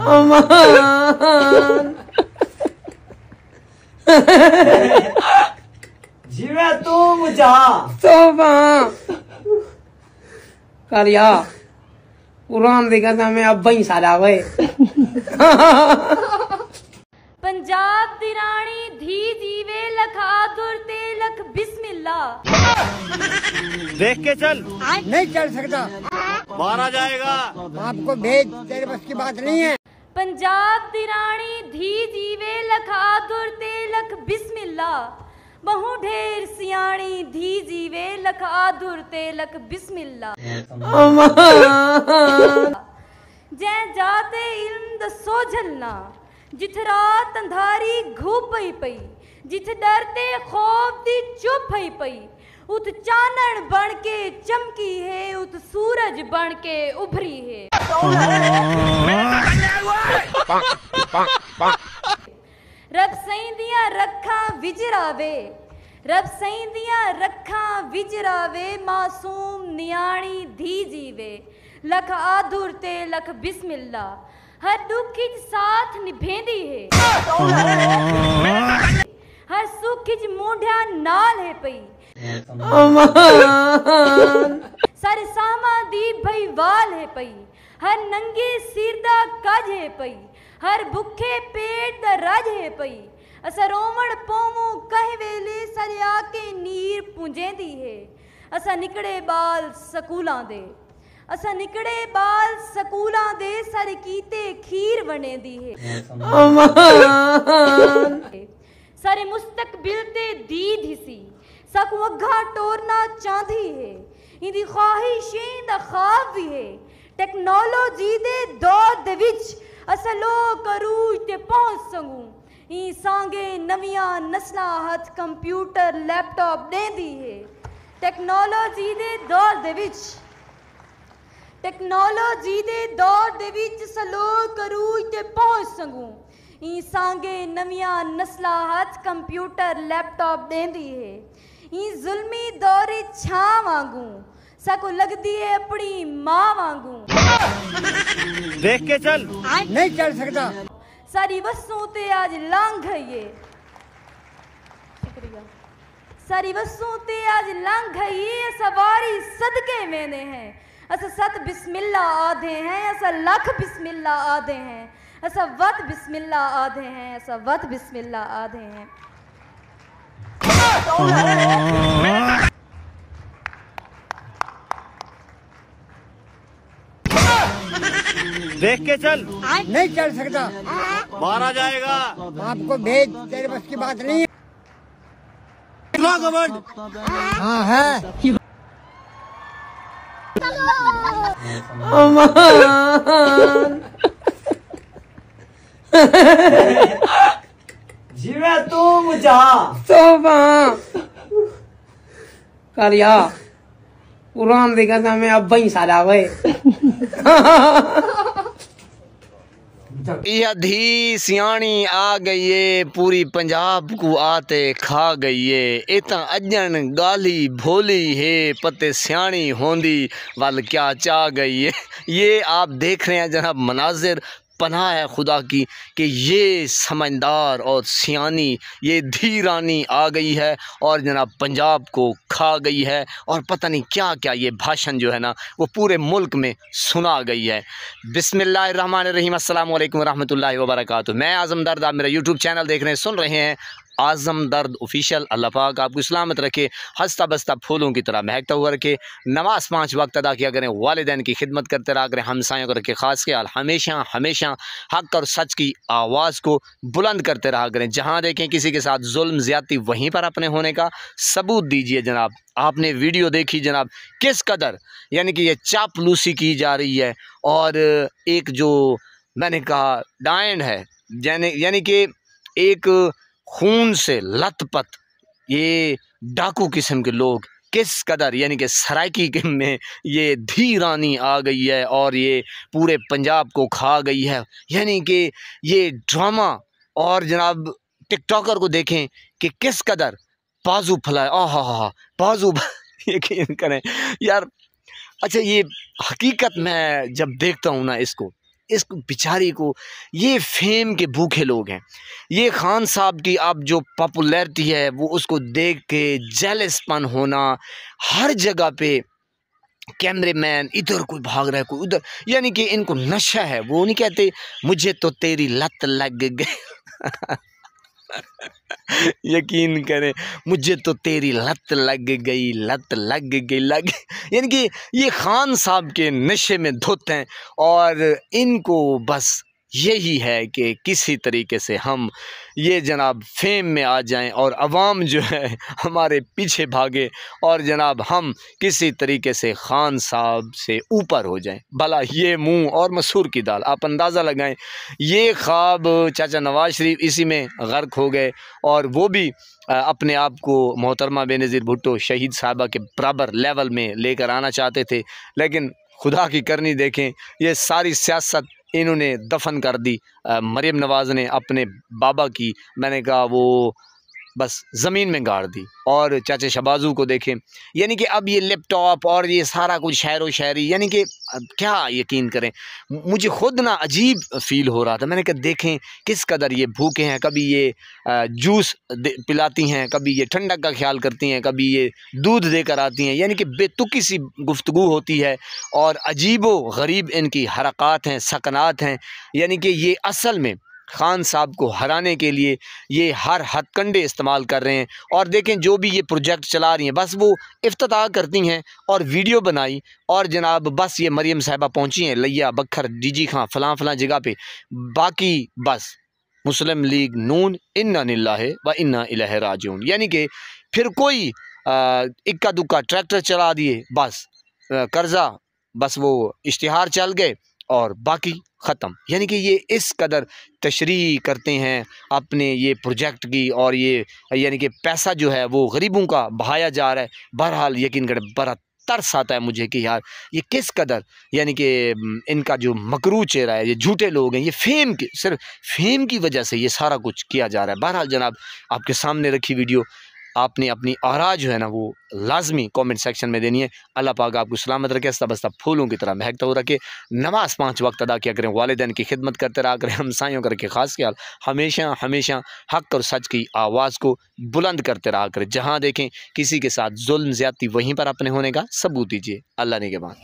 अमान जिवे तू मुझा तोबा करिया कुरान दी कसम में अब ही सारा वे पंजाब दी रानी धी जीवे लखा दुरते लख बिस्मिल्ला। देख के चल। नहीं चल सकता, मारा जाएगा। आपको भेज, तेरे बस की बात नहीं है। पंजाब दी रानी धी जीवे लखा दुरते लख बिस्मिल्ला। बहु ढेर सियाणी धी जीवे लखा दुरते लख बिस्मिल्ला। जै जाते इल्म दसो झलना जिथ रात अंधारी घूप पई पई जिथ डरते खौफ दी चुप पई पई उत चानन बन के चमकी है उत सूरज बन के उभरी है। रब सईंदियां रखा विजरावे रब सईंदियां रखा विजरावे मासूम नियाणी धी जीवे लख आधुर ते लख बिस्मिल्ला। हर दुख साथ निभेंदी है हर सुख मूंढिया नाल है पई सारे सामा दी भई वाल है पई हर नंगे सिर दा कज है पई हर भुखे पेट दा रज है पई असा रोवण पोमू कह वेले सारे आके नीर पुंजेंदी है असा निकड़े बाल सकूलां दे असा निकड़े बाल सकूलां दे सारे कीते खीर बनेंदी है सारे मुस्तकबिल ते दीद हिसी सकू अग्घा टोरना चांदी है इंदी ख्वाहिशें दा ख्वाब भी है टेक्नोलॉजी दे दौर दे विच असा लोग अरूज ते पहुंच सकूं ई सांगे नवियां नस्लां हथ कंप्यूटर लैपटॉप देंदी है टेक्नोलॉजी दे दौर दे विच टेक्नोलॉजी दे दौर दे विच सलोक अरूज ते पहुंच सकूं ई सांगे नवियां नस्लां हथ कंप्यूटर लैपटॉप देंदी है ई जुल्मी दौरे छां वांगू साको लगदी है अपनी मां वांगू। देख के चल। नहीं चल सकता, सारी वस्तुओं ते आज लांघ गई शुक्रिया सारी वस्तुओं ते आज लांघ गई सवारी सदके वेंदे हैं असा सत बिस्मिल्ला आधे हैं असा लख बिस्मिल्ला आधे हैं असा वत बिस्मिल्ला आधे हैं असा वत बिस्मिल्ला आधे हैं। देख के चल। नहीं चल सकता, मारा जाएगा। आपको भेज, तेरे बस की बात नहीं है। हाँ है। अमान जिवे तू मुझा तोबा करिया कुरान दी कसम में अब ही सारा वे यह धी सियाणी आ गई है पूरी पंजाब को आते खा गई है इतना अजन गाली भोली है पते सियाणी होंदी वाल क्या चाह गई है। ये आप देख रहे हैं जनाब मनाजिर पनाह है खुदा की कि ये समझदार और सियानी ये धी रानी आ गई है और जनाब पंजाब को खा गई है और पता नहीं क्या क्या ये भाषण जो है ना वो पूरे मुल्क में सुना गई है। बिस्मिल्लाहिर्रहमानिर्रहीम, अस्सलाम वालेकुम रहमतुल्लाहि व बरकातुहू। मैं आज़म दर्द, आप मेरा यूट्यूब चैनल देख रहे हैं, सुन रहे हैं आज़म दर्द ऑफिशियल। अल्लाह पाक आपको सलामत रखे, हंसता बसता फूलों की तरह महकता हुआ रखे, नमाज 5 वक्त अदा किया करें, वालिदैन की खिदमत करते रहा करें, हमसायों को रखे ख़ास ख्याल, हमेशा हमेशा हक़ और सच की आवाज़ को बुलंद करते रहा करें। जहाँ देखें किसी के साथ जुल्म ज़्यादती वहीं पर अपने होने का सबूत दीजिए। जनाब आपने वीडियो देखी जनाब किस कदर यानी कि ये चापलूसी की जा रही है और एक जो मैंने कहा डायन है यानी कि एक खून से लथपथ ये डाकू किस्म के लोग किस कदर यानी कि सराइकी में ये धी रानी आ गई है और ये पूरे पंजाब को खा गई है। यानी कि ये ड्रामा और जनाब टिकटॉकर को देखें कि किस कदर बाजू फैलाए, आहा बाजू यकीन करें यार अच्छा ये हकीकत मैं जब देखता हूँ ना इसको बेचारी को, ये फेम के भूखे लोग हैं। ये खान साहब की अब जो पॉपुलैरिटी है वो उसको देख के जेलसपन होना, हर जगह पे कैमरेमैन, इधर कोई भाग रहा है कोई उधर, यानी कि इनको नशा है। वो नहीं कहते मुझे तो तेरी लत लग गई यकीन करें, मुझे तो तेरी लत लग गई, लत लग गई यानी कि ये खान साहब के नशे में धुत हैं और इनको बस यही है कि किसी तरीके से हम ये जनाब फेम में आ जाएं और अवाम जो है हमारे पीछे भागे और जनाब हम किसी तरीके से खान साहब से ऊपर हो जाएं। भला ये मुंह और मसूर की दाल, आप अंदाज़ा लगाएं। ये ख्वाब चाचा नवाज शरीफ इसी में गर्क हो गए और वो भी अपने आप को मोहतरमा बेनज़ीर भुट्टो शहीद साहबा के बराबर लेवल में लेकर आना चाहते थे, लेकिन खुदा की करनी देखें, ये सारी सियासत इन्होंने दफन कर दी। मरीम नवाज़ ने अपने बाबा की, मैंने कहा वो बस ज़मीन में गाड़ दी। और चाचे शबाजू को देखें, यानी कि अब ये लैपटॉप और ये सारा कुछ शायर व शायरी, यानी कि क्या यकीन करें, मुझे ख़ुद ना अजीब फ़ील हो रहा था। मैंने कहा देखें किस कदर ये भूखे हैं, कभी ये जूस पिलाती हैं, कभी ये ठंडक का ख्याल करती हैं, कभी ये दूध देकर आती हैं, यानी कि बेतुकी सी गुफ्तगू होती है और अजीबो गरीब इनकी हरकत हैं, सकनात हैं। यानी कि ये असल में खान साहब को हराने के लिए ये हर हथकंडे इस्तेमाल कर रहे हैं। और देखें जो भी ये प्रोजेक्ट चला रही हैं, बस वो इफ्तिताह करती हैं और वीडियो बनाई और जनाब बस ये मरीम साहिबा पहुंची हैं लिया बखर डीजी खां फ़लाँ जगह पे, बाकी बस मुस्लिम लीग नून इन्ना लिल्लाहि व इन्ना इलैहि राजिऊन, यानी कि फिर कोई इक्का दुक्का ट्रैक्टर चला दिए, बस कर्जा, बस वो इश्तिहार चल गए और बाकी ख़त्म। यानी कि ये इस कदर तशरीह करते हैं अपने ये प्रोजेक्ट की और ये यानी कि पैसा जो है वो गरीबों का बहाया जा रहा है। बहरहाल यकीन करें बड़ा तरस आता है मुझे कि यार ये किस कदर, यानी कि इनका जो मकरू चेहरा है, ये झूठे लोग हैं, ये फेम की, सिर्फ फेम की वजह से ये सारा कुछ किया जा रहा है। बहरहाल जनाब आपके सामने रखी वीडियो, आपने अपनी आरा जो है ना वो लाजमी कमेंट सेक्शन में देनी है। अल्लाह पाक आपको सलामत रखे, हंसता बसता फूलों की तरह महकता हो रखे, नमाज 5 वक्त अदा किया करें, वालिदैन की खिदमत करते रहा करें, हमसायों करके ख़ास ख्याल हमेशा हमेशा हक़ और सच की आवाज़ को बुलंद करते रहा करें। जहाँ देखें किसी के साथ जुल्म ज़्यादती वहीं पर अपने होने का सबूत दीजिए। अल्लाह ने के बाद।